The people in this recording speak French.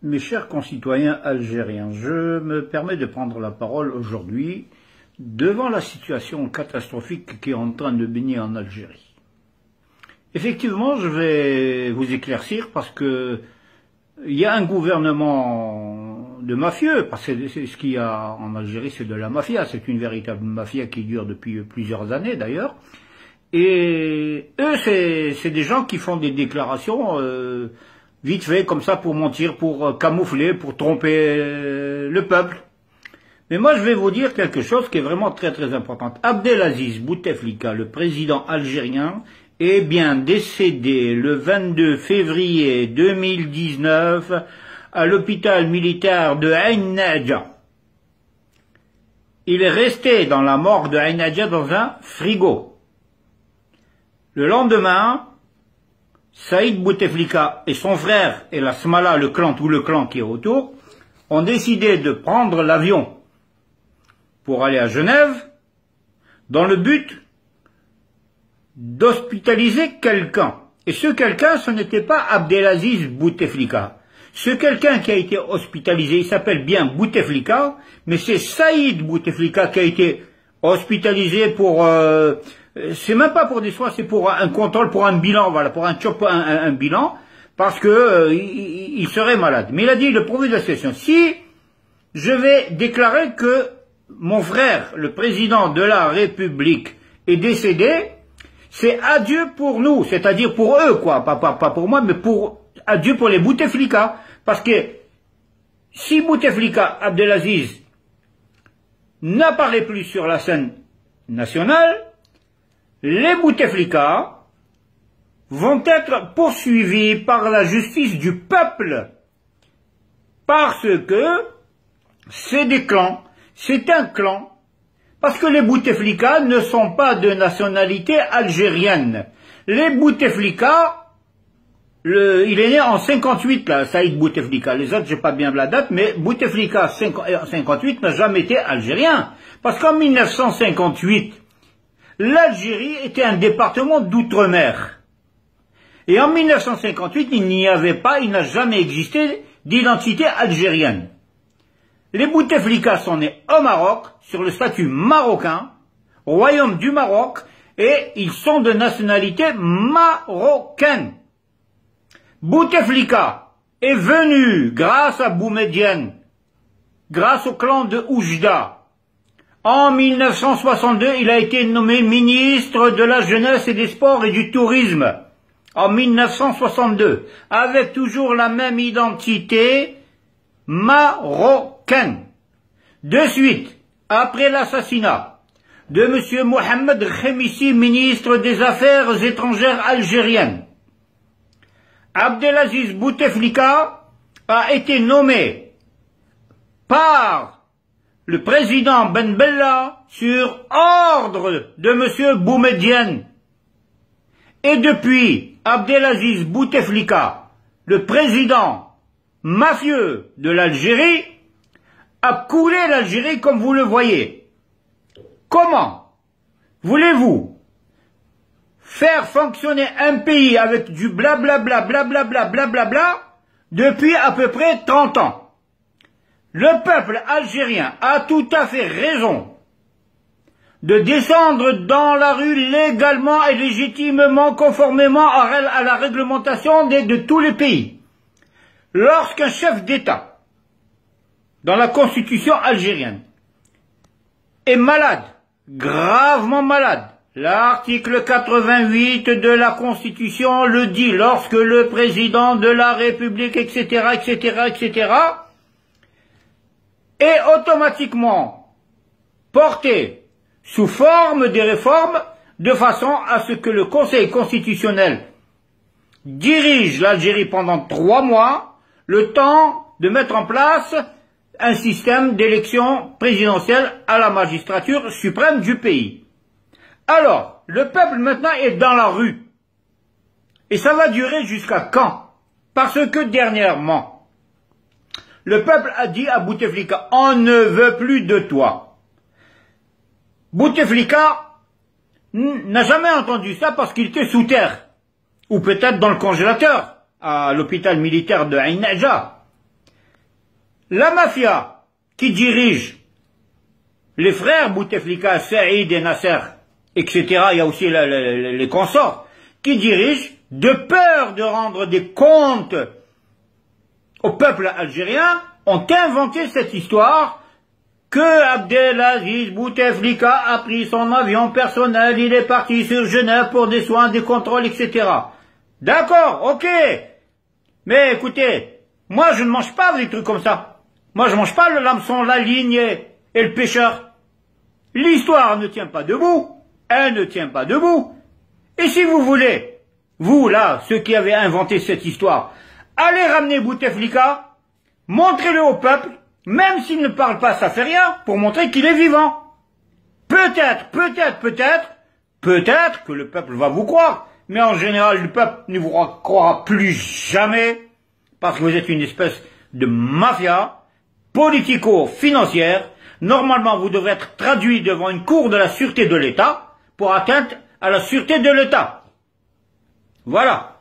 Mes chers concitoyens algériens, je me permets de prendre la parole aujourd'hui devant la situation catastrophique qui est en train de baigner en Algérie. Effectivement, je vais vous éclaircir parce que il y a un gouvernement de mafieux, parce que c'est ce qu'il y a en Algérie, c'est de la mafia, c'est une véritable mafia qui dure depuis plusieurs années d'ailleurs. Et eux, c'est des gens qui font des déclarations vite fait comme ça pour mentir, pour camoufler, pour tromper le peuple. Mais moi je vais vous dire quelque chose qui est vraiment très très important. Abdelaziz Bouteflika, le président algérien, est bien décédé le 22 février 2019 à l'hôpital militaire de Ain Nadja. Il est resté dans la morgue de Ain Nadja dans un frigo. Le lendemain, Saïd Bouteflika et son frère et la Smala, le clan, tout le clan qui est autour, ont décidé de prendre l'avion pour aller à Genève dans le but d'hospitaliser quelqu'un. Et ce quelqu'un, ce n'était pas Abdelaziz Bouteflika. Ce quelqu'un qui a été hospitalisé, il s'appelle bien Bouteflika, mais c'est Saïd Bouteflika qui a été hospitalisé pour... c'est même pas pour des soins, c'est pour un contrôle, pour un bilan, voilà, pour un bilan, parce que il serait malade. Mais il a dit, le premier de la situation, si je vais déclarer que mon frère, le président de la République, est décédé, c'est adieu pour nous, c'est-à-dire pour eux, quoi, pas pour moi, mais adieu pour les Bouteflika, parce que si Bouteflika, Abdelaziz, n'apparaît plus sur la scène nationale, les Bouteflika vont être poursuivis par la justice du peuple, parce que c'est des clans, c'est un clan, parce que les Bouteflika ne sont pas de nationalité algérienne. Les Bouteflika, il est né en 58, là, Saïd Bouteflika. Les autres, j'ai pas bien la date, mais Bouteflika 58 n'a jamais été algérien. Parce qu'en 1958, l'Algérie était un département d'outre-mer. Et en 1958, il n'a jamais existé d'identité algérienne. Les Bouteflika sont nés au Maroc, sur le statut marocain, royaume du Maroc, et ils sont de nationalité marocaine. Bouteflika est venu grâce à Boumedienne, grâce au clan de Oujda. En 1962, il a été nommé ministre de la Jeunesse et des Sports et du Tourisme. En 1962, avec toujours la même identité marocaine. De suite, après l'assassinat de M. Mohamed Khemissi, ministre des Affaires étrangères algériennes, Abdelaziz Bouteflika a été nommé par le président Ben Bella sur ordre de M. Boumedienne. Et depuis, Abdelaziz Bouteflika, le président mafieux de l'Algérie, a coulé l'Algérie comme vous le voyez. Comment voulez-vous faire fonctionner un pays avec du blablabla, blablabla, blablabla, depuis à peu près 30 ans? Le peuple algérien a tout à fait raison de descendre dans la rue légalement et légitimement, conformément à la réglementation de tous les pays. Lorsqu'un chef d'État, dans la constitution algérienne, est malade, gravement malade, l'article 88 de la Constitution le dit, lorsque le président de la République, etc., etc., etc., est automatiquement porté sous forme des réformes, de façon à ce que le Conseil constitutionnel dirige l'Algérie pendant 3 mois, le temps de mettre en place un système d'élection présidentielle à la magistrature suprême du pays. Alors, le peuple maintenant est dans la rue. Et ça va durer jusqu'à quand? Parce que dernièrement, le peuple a dit à Bouteflika, on ne veut plus de toi. Bouteflika n'a jamais entendu ça parce qu'il était sous terre, ou peut-être dans le congélateur, à l'hôpital militaire de Ain Nadja. la mafia qui dirige les frères Bouteflika, Saïd et Nasser, etc., il y a aussi les consorts, qui dirigent, de peur de rendre des comptes au peuple algérien, ont inventé cette histoire que Abdelaziz Bouteflika a pris son avion personnel, il est parti sur Genève pour des soins, des contrôles, etc. D'accord, ok. Mais écoutez, moi je ne mange pas des trucs comme ça. Moi je mange pas le hameçon, la ligne et le pêcheur. L'histoire ne tient pas debout. Elle ne tient pas debout. Et si vous voulez, vous là, ceux qui avez inventé cette histoire, allez ramener Bouteflika, montrez-le au peuple, même s'il ne parle pas, ça fait rien, pour montrer qu'il est vivant. Peut-être que le peuple va vous croire, mais en général, le peuple ne vous croira plus jamais, parce que vous êtes une espèce de mafia politico-financière. Normalement, vous devrez être traduit devant une cour de la sûreté de l'État pour atteinte à la sûreté de l'État. Voilà.